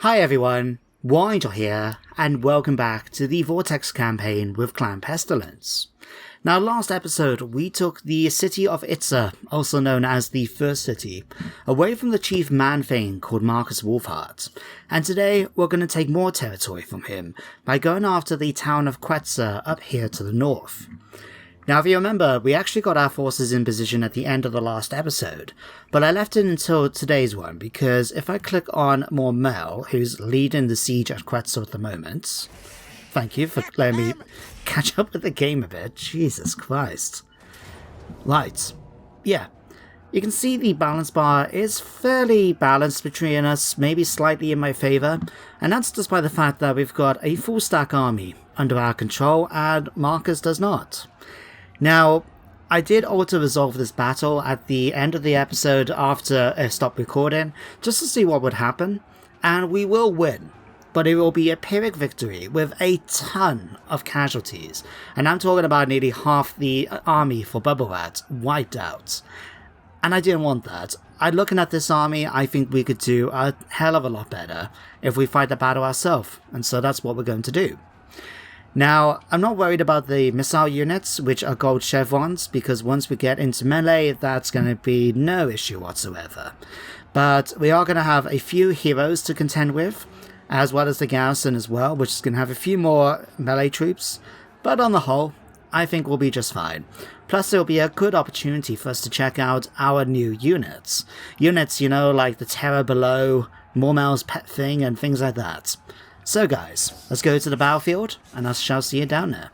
Hi everyone, Warangel here, and welcome back to the Vortex campaign with Clan Pestilens. Now, last episode we took the city of Itza, also known as the First City, away from the chief man-thing called Marcus Wolfheart, and today we're going to take more territory from him by going after the town of Quetza up here to the north. Now, if you remember, we actually got our forces in position at the end of the last episode, but I left it until today's one because if I click on Mormel, who's leading the siege at Quetza at the moment, thank you for letting me catch up with the game a bit, Jesus Christ. Right, yeah, you can see the balance bar is fairly balanced between us, maybe slightly in my favour, and that's despite the fact that we've got a full stack army under our control and Marcus does not. Now, I did auto-resolve this battle at the end of the episode after I stopped recording, just to see what would happen, and we will win, but it will be a Pyrrhic victory with a ton of casualties, and I'm talking about nearly half the army for Bubble Rat wiped out, and I didn't want that. Looking at this army, I think we could do a hell of a lot better if we fight the battle ourselves, and so that's what we're going to do. Now, I'm not worried about the missile units, which are gold chevrons, because once we get into melee, that's going to be no issue whatsoever. But we are going to have a few heroes to contend with, as well as the garrison as well, which is going to have a few more melee troops. But on the whole, I think we'll be just fine. Plus, it'll be a good opportunity for us to check out our new units. Units, you know, like the Terror Below, Mormel's Pet Thing, and things like that. So guys, let's go to the battlefield, and I shall see you down there.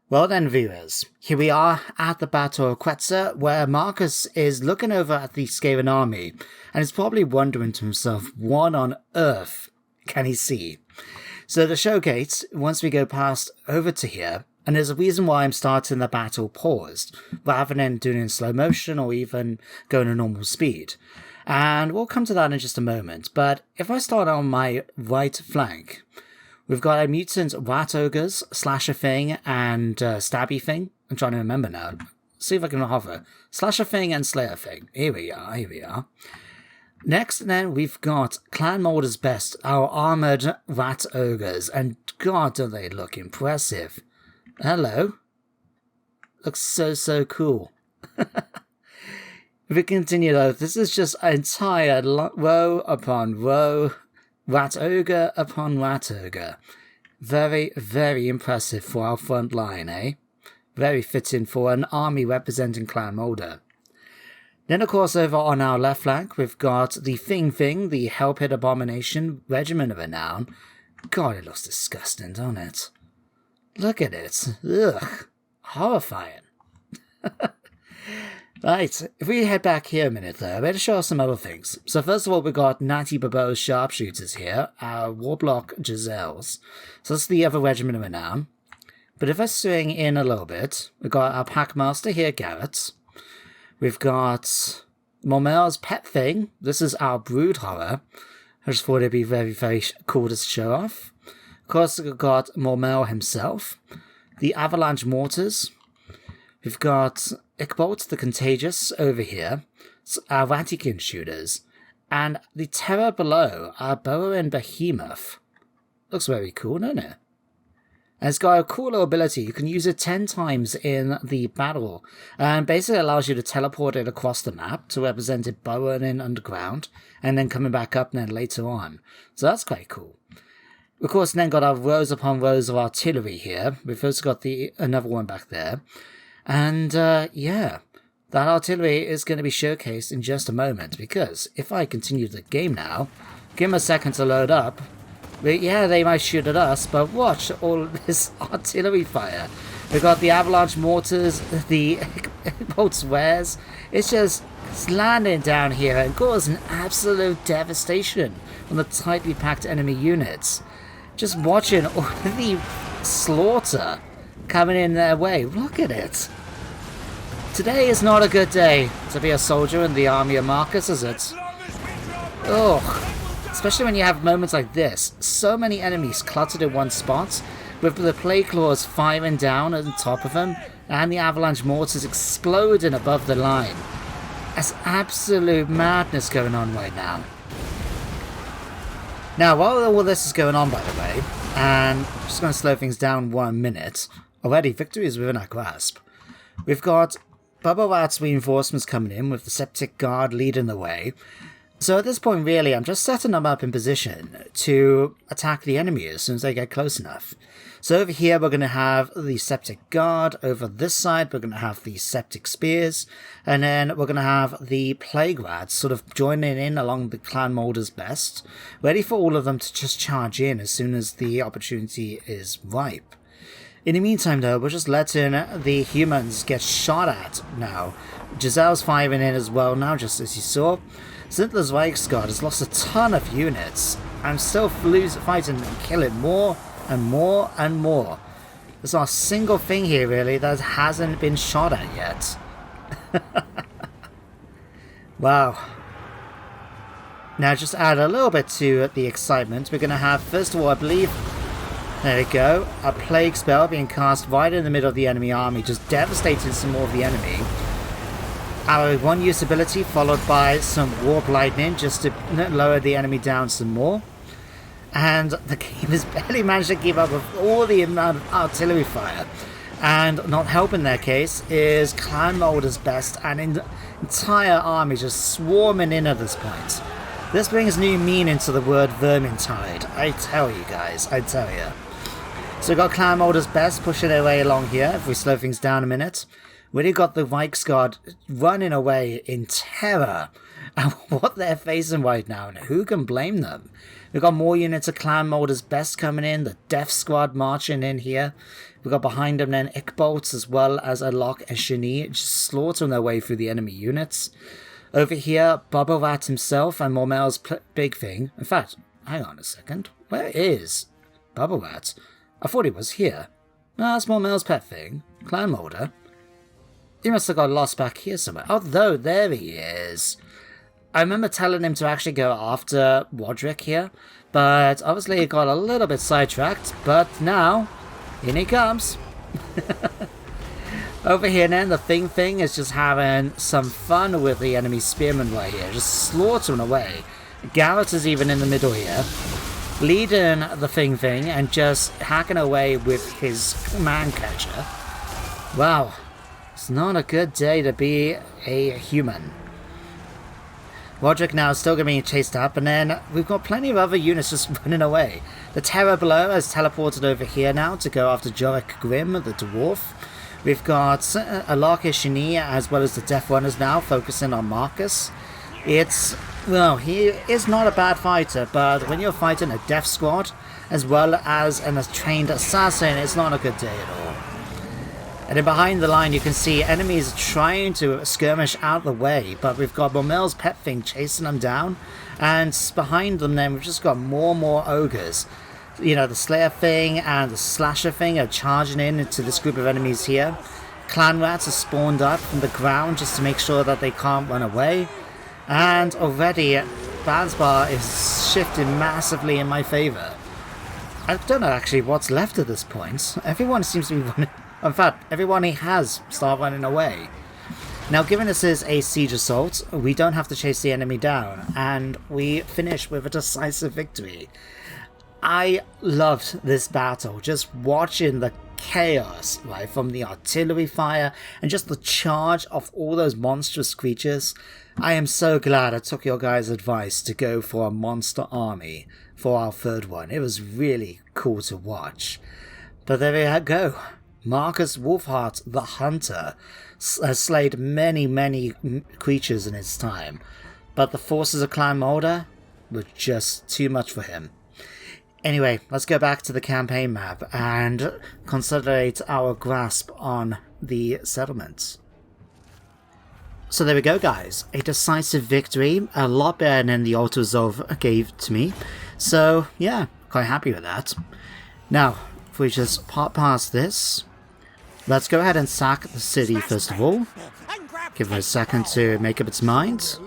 Well then viewers, here we are at the Battle of Quetza, where Marcus is looking over at the Skaven army, and is probably wondering to himself, what on earth can he see? So the showcase, once we go past over to here, and there's a reason why I'm starting the battle paused, rather than doing it in slow motion or even going at normal speed. And we'll come to that in just a moment, but if I start on my right flank, we've got a mutant rat ogres, slasher thing, and stabby thing. I'm trying to remember now. See if I can hover. Slasher thing and slayer thing. Here we are. Next then, we've got Clan Molder's Best, our armoured rat ogres, and god do they look impressive. Hello. Looks so cool. If we continue though, this is just an entire row upon row, rat ogre upon rat ogre. Very, very impressive for our front line, eh? Very fitting for an army representing Clan Molder. Then of course over on our left flank, we've got the Thing, the Hellpit Abomination Regiment of Renown. God, it looks disgusting, don't it? Look at it. Ugh. Horrifying. Right, if we head back here a minute though, I better show us some other things. So first of all, we've got Natty Babo's Sharpshooters here, our Warblock Giselles. So that's the other Regiment of Renown. But if I swing in a little bit, we've got our Packmaster here, Garrett. We've got Mormel's Pet Thing. This is our Brood Horror. I just thought it'd be very, very cool to show off. Of course, we've got Mormel himself. The Avalanche Mortars. We've got Ickbolt the Contagious over here, our Vatican shooters, and the Terror Below, our Burrowing Behemoth. Looks very cool, doesn't it? And it's got a cool little ability. You can use it 10 times in the battle, and basically allows you to teleport it across the map to represent it burrowing in underground, and then coming back up then later on. So that's quite cool. Of course, then got our rows upon rows of artillery here. We've also got another one back there. And, yeah, that artillery is going to be showcased in just a moment, because if I continue the game now, give them a second to load up, but yeah, they might shoot at us, but watch all this artillery fire. We've got the Avalanche Mortars, the Bolts Wares, it's just landing down here and causing absolute devastation on the tightly packed enemy units. Just watching all the slaughter coming in their way. Look at it. Today is not a good day to be a soldier in the army of Marcus, is it? Ugh. Especially when you have moments like this. So many enemies cluttered in one spot, with the Plague Claws firing down on top of them, and the Avalanche Mortars exploding above the line. There's absolute madness going on right now. Now, while all this is going on, by the way, and I'm just going to slow things down 1 minute, already victory is within our grasp. We've got Bubba Rat's reinforcements coming in with the Septic Guard leading the way. So at this point, really, I'm just setting them up in position to attack the enemy as soon as they get close enough. So over here, we're going to have the Septic Guard. Over this side, we're going to have the Septic Spears. And then we're going to have the Plague Rats sort of joining in along the Clan Molder's best, ready for all of them to just charge in as soon as the opportunity is ripe. In the meantime, though, we're just letting the humans get shot at now. Giselle's firing in as well now, just as you saw. Zinthler's Reichsguard has lost a ton of units. I'm still fighting and killing more and more and more. There's not a single thing here, really, that hasn't been shot at yet. Wow. Now, just add a little bit to the excitement. We're going to have, first of all, I believe... There we go. A plague spell being cast right in the middle of the enemy army, just devastating some more of the enemy. Our one use ability followed by some warp lightning just to lower the enemy down some more. And the game has barely managed to keep up with all the amount of artillery fire. And not helping their case is Clan Molder's best and entire army just swarming in at this point. This brings new meaning to the word Vermintide. I tell you guys, I tell you. So we've got Clan Molder's best pushing their way along here, if we slow things down a minute. Really got the Reichsguard running away in terror at what they're facing right now, and who can blame them? We've got more units of Clan Molder's best coming in, the Death Squad marching in here. We've got behind them then Ickbolts as well as a Lock and Shani, just slaughtering their way through the enemy units. Over here, Bubba Rat himself and Mormel's big thing. In fact, hang on a second. Where is Bubba Rat? I thought he was here. No, that's Mormel's pet thing. Clan Molder. He must have got lost back here somewhere. Oh, no, there he is. I remember telling him to actually go after Wodrick here, but obviously he got a little bit sidetracked, but now, in he comes. Over here then, the Thing is just having some fun with the enemy spearmen right here, just slaughtering away. Garrett is even in the middle here, leading the Thing and just hacking away with his man catcher. Wow, it's not a good day to be a human. Roderick now is still going to be chased up, and then we've got plenty of other units just running away. The Terror below has teleported over here now to go after Jorik Grimm, the dwarf. We've got Alarka Shani as well as the Death Runners now focusing on Marcus. Well, he is not a bad fighter, but when you're fighting a Death Squad as well as a trained assassin, it's not a good day at all. And then behind the line you can see enemies trying to skirmish out the way, but we've got Mormel's pet thing chasing them down, and behind them then we've just got more and more ogres. You know, the Slayer thing and the Slasher thing are charging in into this group of enemies here. Clan Rats are spawned up from the ground just to make sure that they can't run away. And already Bansbar is shifting massively in my favour. I don't know actually what's left at this point. Everyone seems to be running. In fact, everyone he has start running away. Now, given this is a siege assault, we don't have to chase the enemy down, and we finish with a decisive victory. I loved this battle, just watching the chaos, right, from the artillery fire and just the charge of all those monstrous creatures. I am so glad I took your guys' advice to go for a monster army for our third one. It was really cool to watch. But there we go. Marcus Wolfheart, the Hunter, has slayed many creatures in his time, but the forces of Clan Molder were just too much for him. Anyway, let's go back to the campaign map and consolidate our grasp on the settlements. So there we go, guys. A decisive victory, a lot better than the Auto Resolve gave to me. So yeah, quite happy with that. Now, if we just pop past this, let's go ahead and sack the city first of all. Give it a second to make up its mind.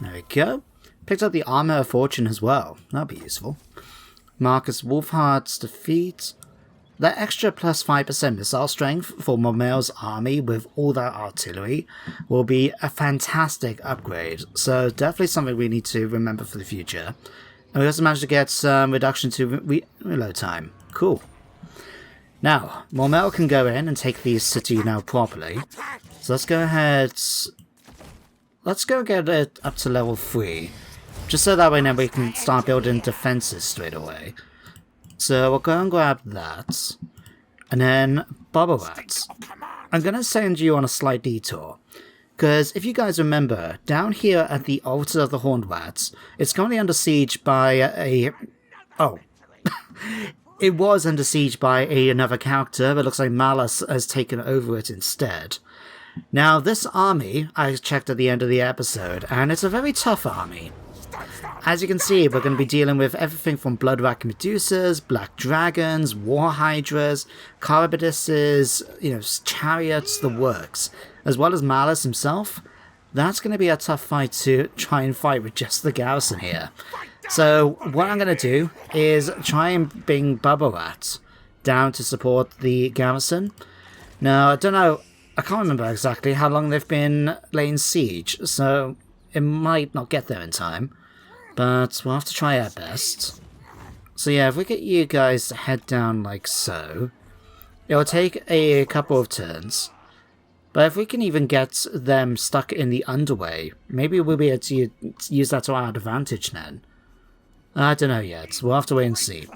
There we go. Picked up the Armor of Fortune as well. That'll be useful. Marcus Wolfheart's defeat. That extra plus 5% missile strength for Mormel's army with all that artillery will be a fantastic upgrade. So definitely something we need to remember for the future. And we also managed to get some reduction to reload time. Cool. Now, Mormel can go in and take the city now properly. So let's go ahead... Let's go get it up to level 3. Just so that way now we can start building defenses straight away. So we'll go and grab that. And then Boborat. I'm going to send you on a slight detour. Because if you guys remember, down here at the altar of the Horned Rats, it's currently under siege by a... Oh. It was under siege by another character, but it looks like Malus has taken over it instead. Now, this army, I checked at the end of the episode, and it's a very tough army. As you can see, we're going to be dealing with everything from Bloodwrack Medusas, Black Dragons, War Hydras, Carabidises, chariots, the works, as well as Malus himself. That's going to be a tough fight to try and fight with just the garrison here. So, what I'm going to do is try and bring Boborat down to support the garrison. Now, I don't know, I can't remember exactly how long they've been laying siege, so it might not get there in time. But we'll have to try our best. So yeah, if we get you guys to head down like so, it'll take a couple of turns. But if we can even get them stuck in the underway, maybe we'll be able to use that to our advantage then. I don't know yet, we'll have to wait and see.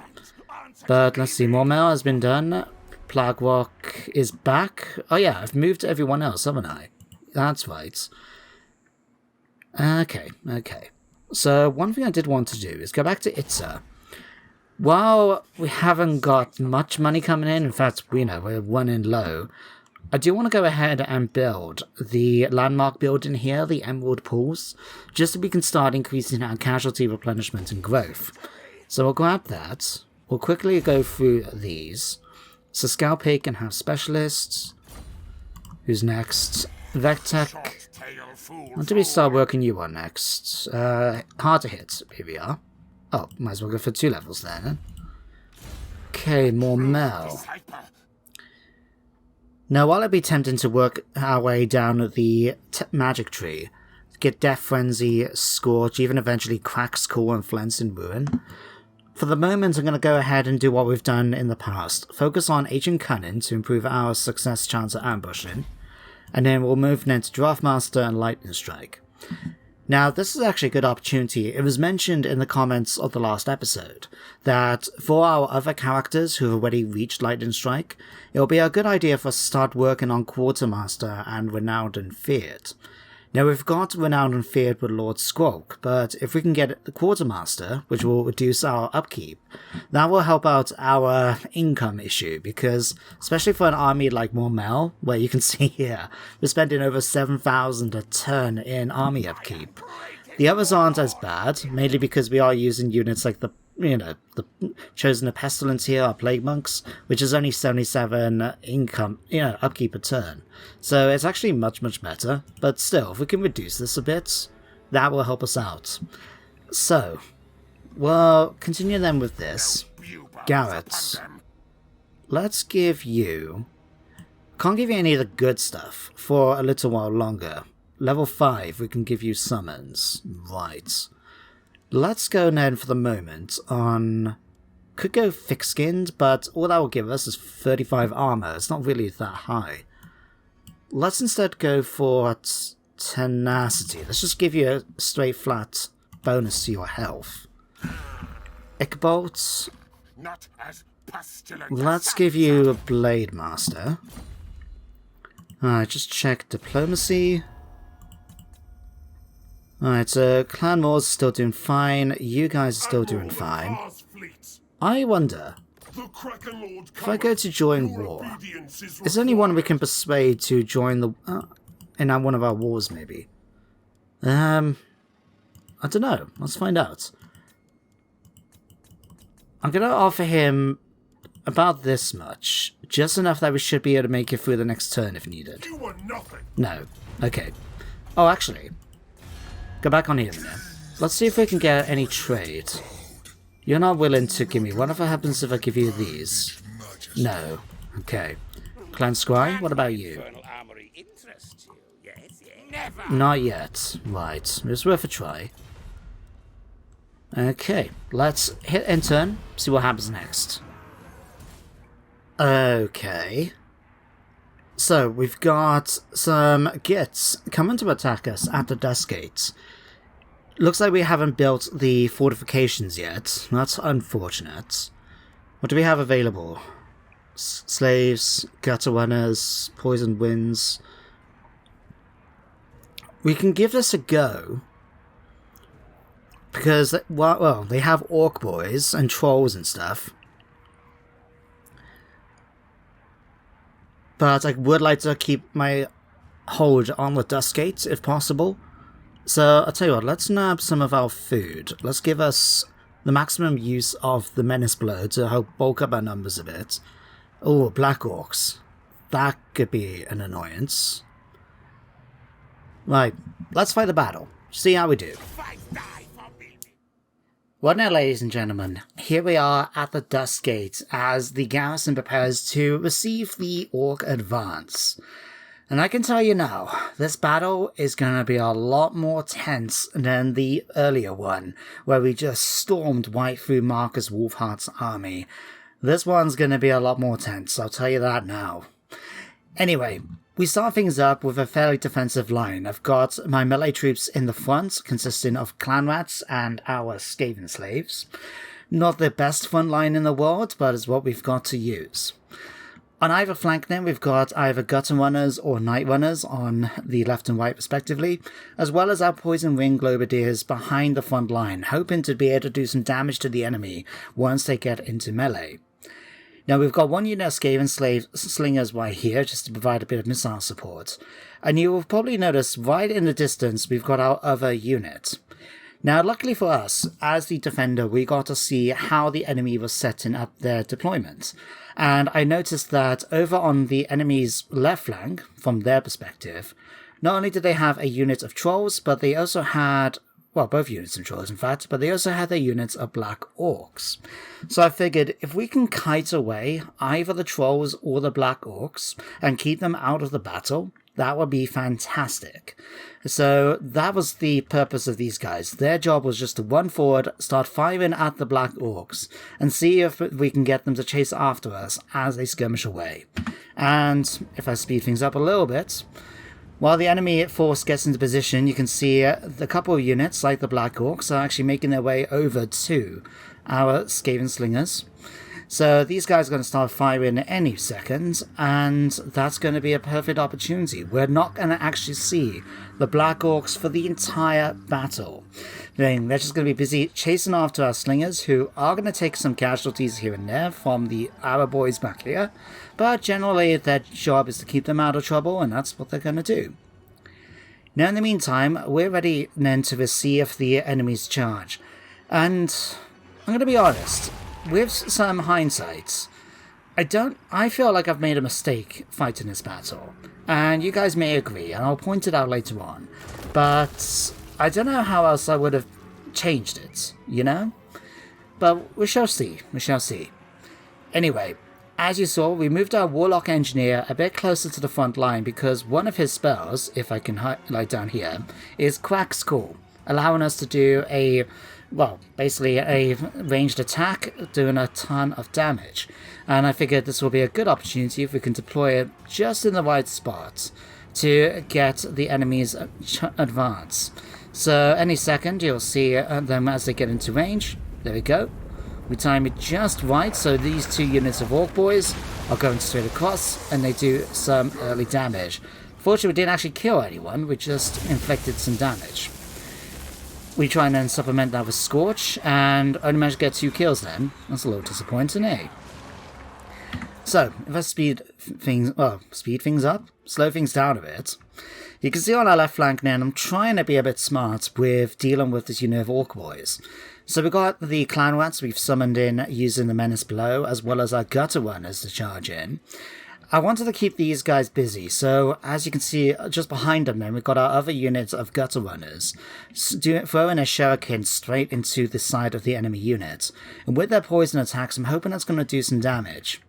But let's see, Mormel has been done. Plague Rock is back. Oh yeah, I've moved everyone else, haven't I? That's right. Okay. So, one thing I did want to do is go back to Itza. While we haven't got much money coming in fact, we're running low, I do want to go ahead and build the landmark building here, the Emerald Pools, just so we can start increasing our casualty replenishment and growth. So we'll grab that. We'll quickly go through these. So Scalpig can have specialists. Who's next? Vectech. What do we start working you on next? Hard to hit. Here we are. Oh, might as well go for 2 levels then. Okay, Mormel. Now, while it'd be tempting to work our way down the magic tree, get Death Frenzy, Scorch, even eventually Crack, Skull, and Flens in Ruin, for the moment I'm going to go ahead and do what we've done in the past. Focus on Ancient Cunning to improve our success chance at ambushing. And then we'll move then to Draftmaster and Lightning Strike. Now, this is actually a good opportunity. It was mentioned in the comments of the last episode that for our other characters who have already reached Lightning Strike, it will be a good idea for us to start working on Quartermaster and Renowned and Feared. Now, we've got Renowned and Feared with Lord Skrolk, but if we can get the Quartermaster, which will reduce our upkeep, that will help out our income issue, because, especially for an army like Mormel, where you can see here, we're spending over 7,000 a turn in army upkeep. The others aren't as bad, mainly because we are using units like the Chosen of Pestilens here, our Plague Monks, which is only 77 income, upkeep a turn. So it's actually much, much better. But still, if we can reduce this a bit, that will help us out. So, we'll continue then with this. Garrett, let's give you... Can't give you any of the good stuff for a little while longer. Level 5, we can give you summons. Right. Let's go then for the moment on... Could go thick-skinned, but all that will give us is 35 armor. It's not really that high. Let's instead go for tenacity. Let's just give you a straight flat bonus to your health. Ickbolt. Let's give you a Blade Master. Alright, just check diplomacy. Alright, so Clan Wars is still doing fine. You guys are still doing fine. I wonder, if I go to join war, is there anyone we can persuade to join the... in one of our wars, maybe? I don't know. Let's find out. I'm going to offer him about this much. Just enough that we should be able to make it through the next turn if needed. No. Okay. Oh, actually... Go back on here a minute. Let's see if we can get any trade. You're not willing to give me. Whatever happens if I give you these? No. Okay. Clan Scry, what about you? Not yet. Right. It's worth a try. Okay, let's hit enter, see what happens next. Okay. So, we've got some gits coming to attack us at the Dust Gates. Looks like we haven't built the fortifications yet. That's unfortunate. What do we have available? Slaves, gutter runners, poisoned winds. We can give this a go. Because, well, they have orc boys and trolls and stuff. But I would like to keep my hold on the Dust Gate, if possible. So, I'll tell you what, let's nab some of our food. Let's give us the maximum use of the Menace Blow to help bulk up our numbers a bit. Oh, Black Orcs. That could be an annoyance. Right, let's fight the battle. See how we do. Well now, ladies and gentlemen, here we are at the Dust Gate as the garrison prepares to receive the Orc advance. And I can tell you now, this battle is going to be a lot more tense than the earlier one, where we just stormed right through Marcus Wolfheart's army. This one's going to be a lot more tense, I'll tell you that now. Anyway, we start things up with a fairly defensive line. I've got my melee troops in the front, consisting of clan rats and our Skaven slaves. Not the best front line in the world, but it's what we've got to use. On either flank then, we've got either gutter runners or night runners on the left and right respectively, as well as our poison ring globadiers behind the front line, hoping to be able to do some damage to the enemy once they get into melee. Now we've got one unit of Skaven slave slingers right here, just to provide a bit of missile support. And you will probably notice right in the distance we've got our other unit. Now luckily for us, as the defender, we got to see how the enemy was setting up their deployment. And I noticed that over on the enemy's left flank, from their perspective, not only did they have a unit of trolls, but they also had, well, both units of trolls in fact, but they also had their units of black orcs. So I figured if we can kite away either the trolls or the black orcs and keep them out of the battle, that would be fantastic. So that was the purpose of these guys. Their job was just to run forward, start firing at the black orcs, and see if we can get them to chase after us as they skirmish away. And if I speed things up a little bit, while the enemy force gets into position, you can see the couple of units, like the Black Orcs, are actually making their way over to our Skaven Slingers. So these guys are going to start firing any second, and that's going to be a perfect opportunity. We're not going to actually see the Black Orcs for the entire battle. They're just going to be busy chasing after our Slingers, who are going to take some casualties here and there from the our boys back here, but generally their job is to keep them out of trouble, and that's what they're going to do. Now in the meantime, we're ready then to receive the enemy's charge. And I'm going to be honest, with some hindsight, I feel like I've made a mistake fighting this battle. And you guys may agree, and I'll point it out later on. But I don't know how else I would have changed it, you know? But we shall see, we shall see. Anyway, as you saw, we moved our Warlock Engineer a bit closer to the front line because one of his spells, if I can highlight down here, is Quack Skull, allowing us to do basically a ranged attack, doing a ton of damage. And I figured this will be a good opportunity if we can deploy it just in the right spot to get the enemy's advance. So any second you'll see them as they get into range. There we go. We time it just right, so these two units of Orc Boys are going straight across, and they do some early damage. Fortunately, we didn't actually kill anyone, we just inflicted some damage. We try and then supplement that with Scorch, and only managed to get 2 kills then. That's a little disappointing, eh? So, if I speed things up, slow things down a bit, you can see on our left flank now, I'm trying to be a bit smart with dealing with this unit of Orc Boys. So we've got the Clan Rats we've summoned in using the Menace Blow, as well as our Gutter Runners to charge in. I wanted to keep these guys busy, so as you can see just behind them then, we've got our other units of Gutter Runners throwing a shuriken straight into the side of the enemy unit. And with their poison attacks, I'm hoping that's going to do some damage.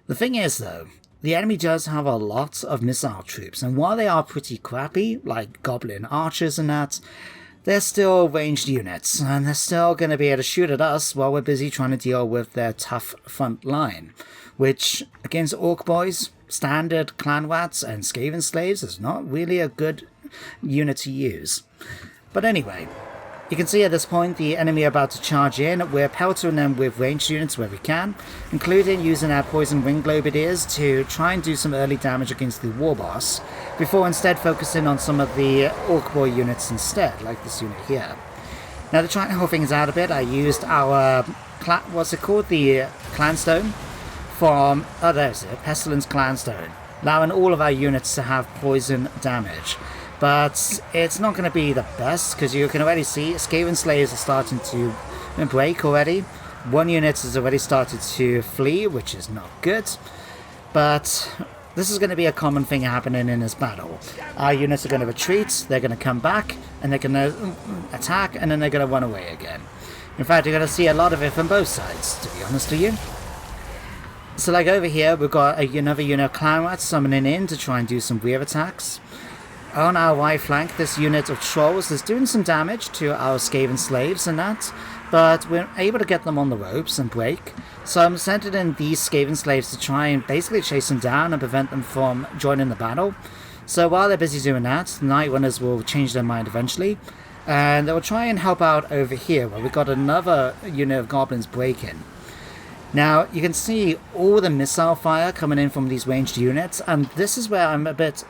The thing is though, the enemy does have a lot of missile troops, and while they are pretty crappy, like Goblin Archers and that, they're still ranged units, and they're still going to be able to shoot at us while we're busy trying to deal with their tough front line, which, against Orc Boys, standard clan rats, and Skaven slaves is not really a good unit to use. But anyway, you can see at this point the enemy are about to charge in. We're peltering them with ranged units where we can, including using our poison ring globadiers to try and do some early damage against the war boss, before instead focusing on some of the Orc Boy units instead, like this unit here. Now to try and help things out a bit, I used our, what's it called, the Clan Stone from, oh there's it, Pestilens Clan Stone, allowing all of our units to have poison damage. But it's not going to be the best, because you can already see Skaven slaves are starting to break already. One unit has already started to flee, which is not good. But this is going to be a common thing happening in this battle. Our units are going to retreat, they're going to come back, and they're going to attack, and then they're going to run away again. In fact, you're going to see a lot of it from both sides, to be honest with you. So like over here, we've got another unit of clan rats summoning in to try and do some rear attacks. On our right flank, this unit of trolls is doing some damage to our Skaven slaves and that, but we're able to get them on the ropes and break. So I'm sending in these Skaven slaves to try and basically chase them down and prevent them from joining the battle. So while they're busy doing that, the Night Runners will change their mind eventually, and they'll try and help out over here, where we've got another unit of goblins breaking. Now, you can see all the missile fire coming in from these ranged units, and this is where I'm a bit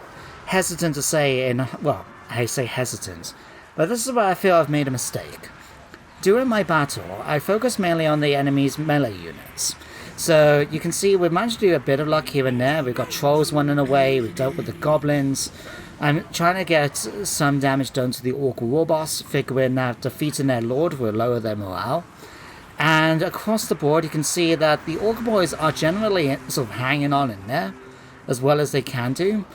hesitant to say, well, I say hesitant, but this is where I feel I've made a mistake. During my battle, I focused mainly on the enemy's melee units. So you can see we've managed to do a bit of luck here and there. We've got trolls running away, we've dealt with the goblins. I'm trying to get some damage done to the Orc war boss, figuring that defeating their lord will lower their morale. And across the board, you can see that the Orc boys are generally sort of hanging on in there, as well as they can do.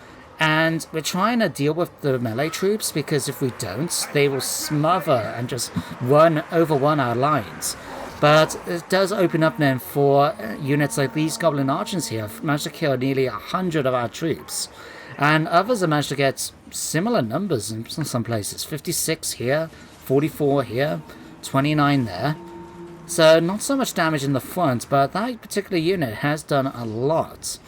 And we're trying to deal with the melee troops, because if we don't, they will smother and just overrun our lines. But it does open up then for units like these Goblin Archers here, managed to kill nearly 100 of our troops. And others have managed to get similar numbers in some places, 56 here, 44 here, 29 there. So not so much damage in the front, but that particular unit has done a lot.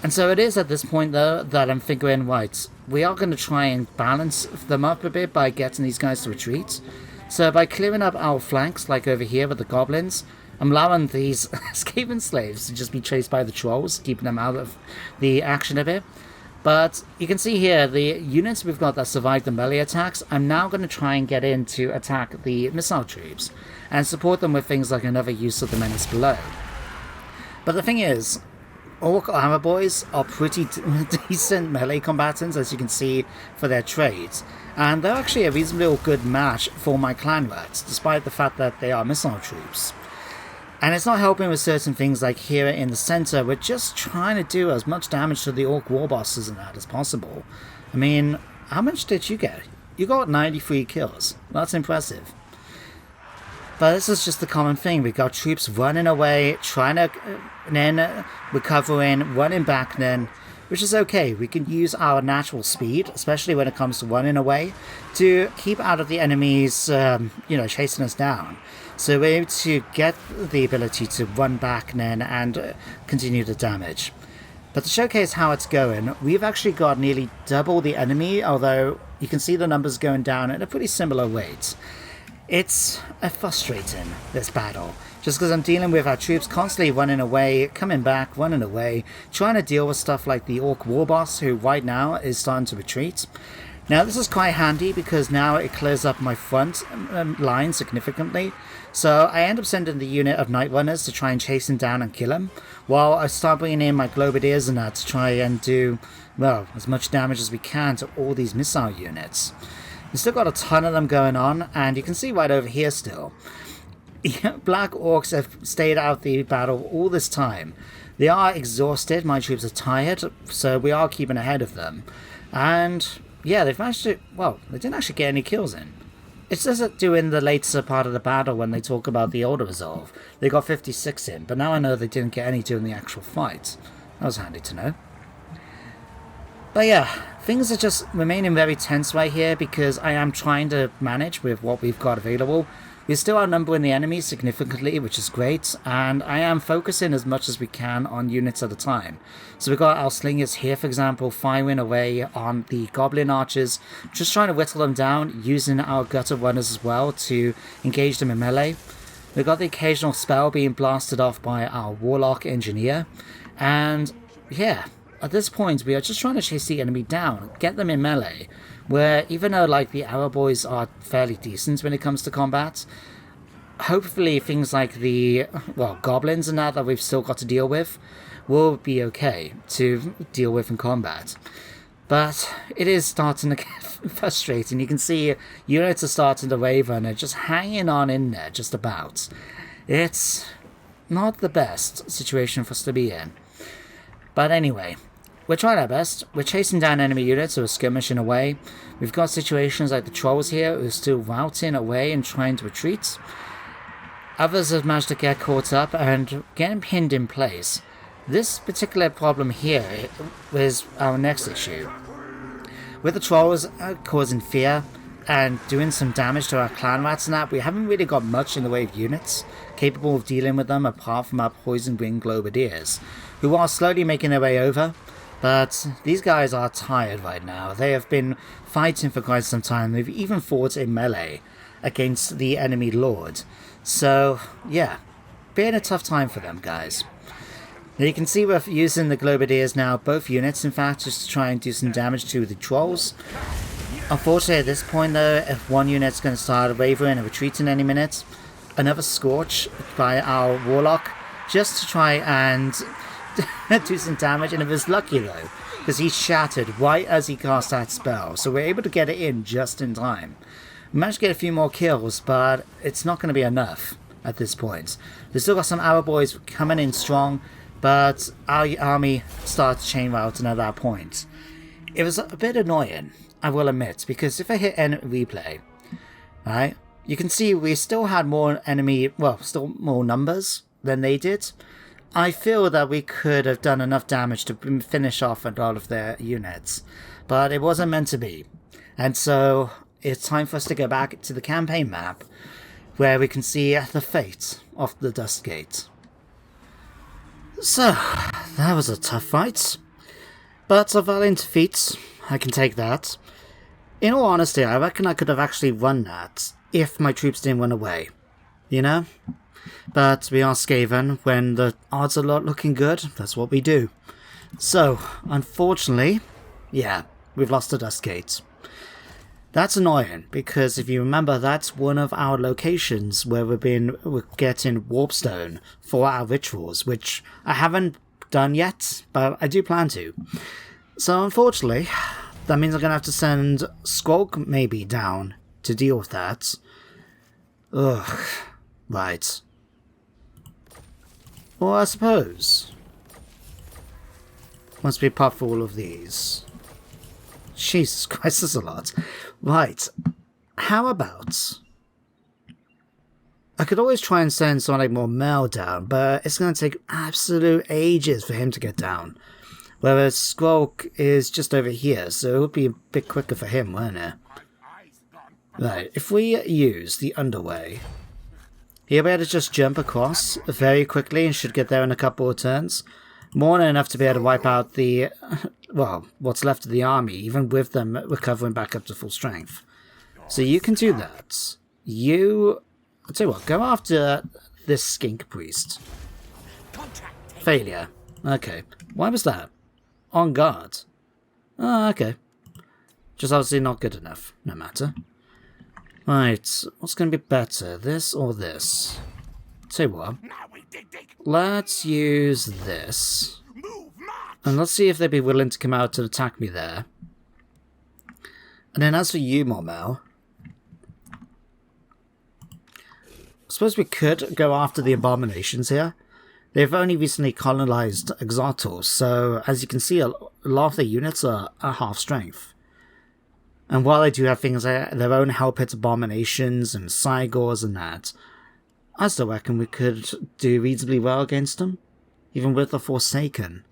And so it is at this point, though, that I'm figuring, right, we are going to try and balance them up a bit by getting these guys to retreat. So by clearing up our flanks, like over here with the goblins, I'm allowing these Skaven slaves to just be chased by the trolls, keeping them out of the action a bit. But you can see here, the units we've got that survived the melee attacks, I'm now going to try and get in to attack the missile troops, and support them with things like another use of the menace below. But the thing is, Orc armor boys are pretty decent melee combatants, as you can see, for their trades, and they're actually a reasonably good match for my clan rats, despite the fact that they are missile troops. And it's not helping with certain things like here in the center. We're just trying to do as much damage to the Orc war bosses and that as possible. I mean, how much did you get? You got 93 kills. That's impressive. But this is just the common thing. We've got troops running away, trying to, then recovering, running back then, which is okay. We can use our natural speed, especially when it comes to running away, to keep out of the enemies, chasing us down. So we're able to get the ability to run back then and continue the damage. But to showcase how it's going, we've actually got nearly double the enemy, although you can see the numbers going down at a pretty similar rate. It's frustrating, this battle, just because I'm dealing with our troops constantly running away, coming back, running away, trying to deal with stuff like the Orc war boss, who right now is starting to retreat. Now this is quite handy because now it clears up my front line significantly, so I end up sending the unit of Night Runners to try and chase him down and kill him, while I start bringing in my Globadiers and that to try and do, well, as much damage as we can to all these missile units. We've still got a ton of them going on, and you can see right over here still. Black Orcs have stayed out the battle all this time. They are exhausted, my troops are tired, so we are keeping ahead of them. And yeah, they've managed to, well, they didn't actually get any kills in. It's just that during the later part of the battle when they talk about the Order Resolve, they got 56 in, but now I know they didn't get any during the actual fight. That was handy to know. But yeah, things are just remaining very tense right here because I am trying to manage with what we've got available. We're still outnumbering the enemy significantly, which is great, and I am focusing as much as we can on units at a time. So we've got our slingers here, for example, firing away on the goblin archers, just trying to whittle them down, using our gutter runners as well to engage them in melee. We've got the occasional spell being blasted off by our warlock engineer, and yeah, at this point we are just trying to chase the enemy down, get them in melee, where even though like the arrow boys are fairly decent when it comes to combat, hopefully things like the, well, goblins and that we've still got to deal with will be okay to deal with in combat. But it is starting to get frustrating. You can see units are starting to waver and they're just hanging on in there just about. It's not the best situation for us to be in. But anyway, we're trying our best. We're chasing down enemy units who are skirmishing away. We've got situations like the trolls here who are still routing away and trying to retreat. Others have managed to get caught up and getting pinned in place. This particular problem here is our next issue. With the trolls causing fear and doing some damage to our clan rats and that, we haven't really got much in the way of units capable of dealing with them apart from our poison wing globadiers, who are slowly making their way over. But these guys are tired right now. They have been fighting for quite some time. They've even fought in melee against the enemy lord. So, yeah, been a tough time for them, guys. Now you can see we're using the globadiers now, both units in fact, just to try and do some damage to the trolls. Unfortunately at this point though, if one unit's going to start wavering and retreating any minute, another Scorch by our warlock, just to try and do some damage, and it was lucky though, because he shattered right as he cast that spell, so we're able to get it in just in time. We managed to get a few more kills, but it's not going to be enough at this point. We've still got some arrow boys coming in strong, but our army started chain routing at that point. It was a bit annoying, I will admit, because if I hit end replay, right, you can see we still had more enemy, well, still more numbers than they did. I feel that we could have done enough damage to finish off a lot of their units, but it wasn't meant to be. And so it's time for us to go back to the campaign map, where we can see the fate of the Dust Gate. So, that was a tough fight, but a valiant feat, I can take that. In all honesty, I reckon I could have actually won that if my troops didn't run away, you know? But we are Skaven. When the odds are not looking good, that's what we do. So, unfortunately, yeah, we've lost the Dust Gate. That's annoying, because if you remember, that's one of our locations where we're getting warpstone for our rituals, which I haven't done yet, but I do plan to. So unfortunately, that means I'm going to have to send Skrolk maybe down to deal with that. Ugh, right. Well, I suppose once we pop all of these. Jesus Christ, that's a lot. Right, how about... I could always try and send someone like more Mel down, but it's going to take absolute ages for him to get down. Whereas Skrolk is just over here, so it would be a bit quicker for him, wouldn't it? Right, if we use the underway, he'll be able to just jump across very quickly and should get there in a couple of turns. More than enough to be able to wipe out the, well, what's left of the army, even with them recovering back up to full strength. So you can do that. I'll tell you what, go after this skink priest. Failure. Okay. Why was that? On guard. Oh, okay. Just obviously not good enough. No matter. Right, what's going to be better? This or this? Tell you what. Let's use this. And let's see if they'd be willing to come out to attack me there. And then as for you, Mormel, I suppose we could go after the abominations here. They've only recently colonized Exartals, so as you can see, a lot of their units are half strength. And while they do have things like their own Hellpit abominations and Cygors and that, I still reckon we could do reasonably well against them, even with the Forsaken.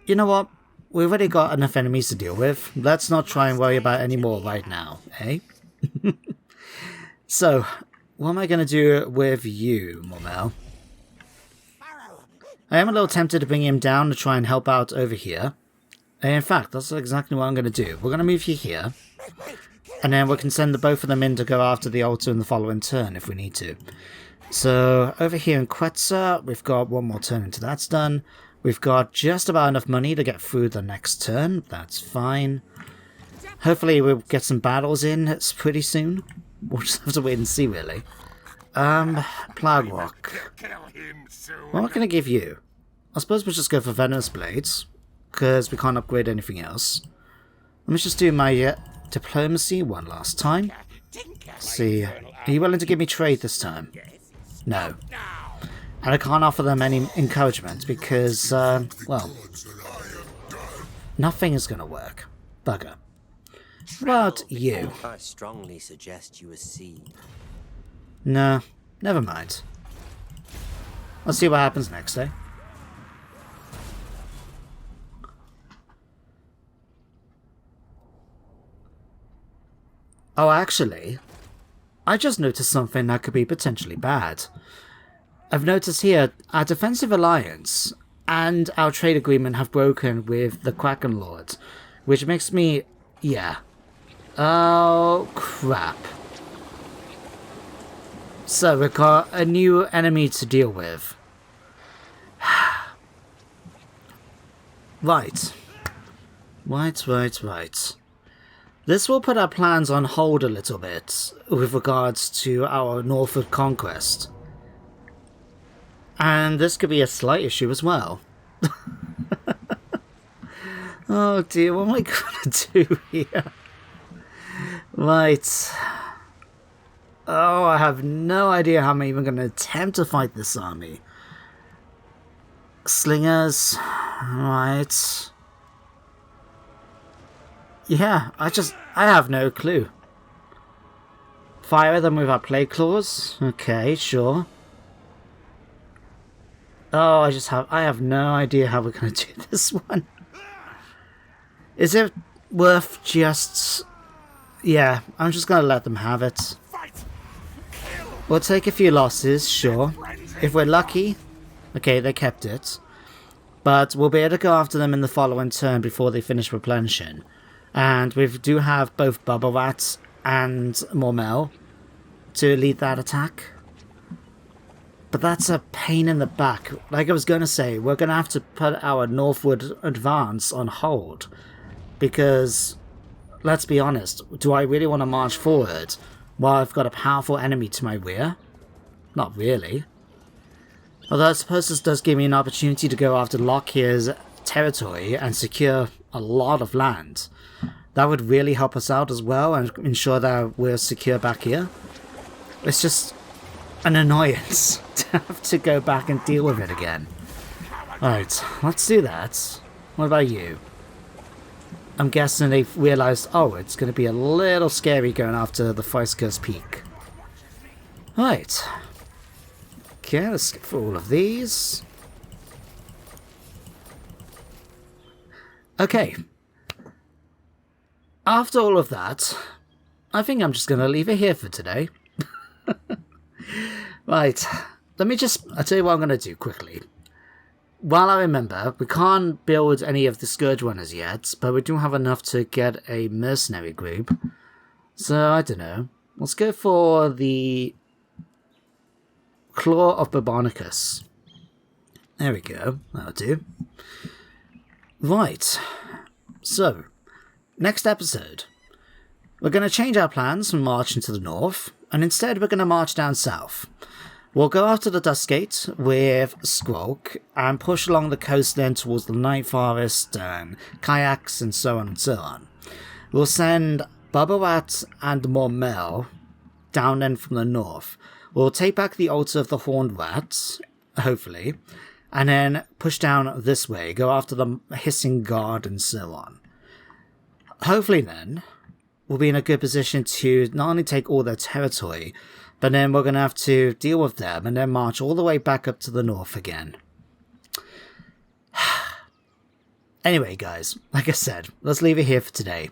You know what? we've already got enough enemies to deal with. Let's not try and worry about any more right now, eh? So, what am I going to do with you, Mormel? I am a little tempted to bring him down to try and help out over here. And in fact, that's exactly what I'm going to do. We're going to move you here. And then we can send the both of them in to go after the altar in the following turn if we need to. So, over here in Quetzal, we've got one more turn until that's done. We've got just about enough money to get through the next turn. That's fine. Hopefully we'll get some battles in pretty soon. We'll just have to wait and see, really. Plague Walk. What am I going to give you? I suppose we'll just go for Venomous Blades, because we can't upgrade anything else. Let me just do my Diplomacy one last time. Let's see. Are you willing to give me trade this time? No. And I can't offer them any encouragement because, well, nothing is going to work. Bugger. What about you? I strongly suggest you accede. No, never mind. Let's see what happens next, eh? Oh, actually, I just noticed something that could be potentially bad. I've noticed here our defensive alliance and our trade agreement have broken with the Kraken Lord, which makes me... yeah. Oh, crap. So, we've got a new enemy to deal with. Right. Right. This will put our plans on hold a little bit with regards to our northward conquest. And this could be a slight issue as well. Oh dear, what am I going to do here? Right. Oh, I have no idea how I'm even going to attempt to fight this army. Slingers. Right. Yeah, I have no clue. Fire them with our plague claws? Okay, sure. Oh, I have no idea how we're going to do this one. Is it worth just... yeah, I'm just going to let them have it. We'll take a few losses, sure. If we're lucky... okay, they kept it. But we'll be able to go after them in the following turn before they finish replenishing. And we do have both Bubba Rat and Mormel to lead that attack. But that's a pain in the back. Like I was going to say, we're going to have to put our northward advance on hold. Because, let's be honest, do I really want to march forward while I've got a powerful enemy to my rear? Not really. Although I suppose this does give me an opportunity to go after Lockhear's territory and secure a lot of land. That would really help us out as well and ensure that we're secure back here. It's just an annoyance to have to go back and deal with it again. Alright, let's do that. What about you? I'm guessing they've realised, oh, it's going to be a little scary going after the Freiskir's Peak. Alright. Okay, let's skip through all of these. Okay. After all of that, I think I'm just going to leave it here for today. Right, I'll tell you what I'm going to do quickly. While I remember, we can't build any of the Scourge runners yet, but we do have enough to get a mercenary group. So, I don't know. Let's go for the Claw of Barbonicus. There we go, that'll do. Right, so... next episode, we're going to change our plans from marching to the north, and instead we're going to march down south. We'll go after the Duskgate with Skrolk, and push along the coast then towards the Night Forest, and kayaks, and so on and so on. We'll send Bubba Rat and Mormel down then from the north. We'll take back the altar of the Horned Rat, hopefully, and then push down this way, go after the Hissing Guard, and so on. Hopefully then, we'll be in a good position to not only take all their territory, but then we're going to have to deal with them and then march all the way back up to the north again. Anyway, guys, like I said, let's leave it here for today.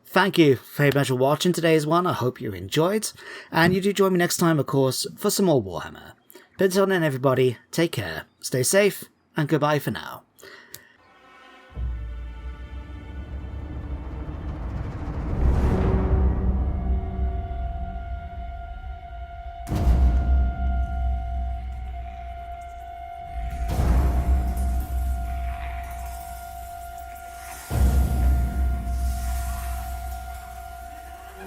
Thank you very much for watching today's one. I hope you enjoyed. And you do join me next time, of course, for some more Warhammer. But until then, everybody, take care, stay safe, and goodbye for now.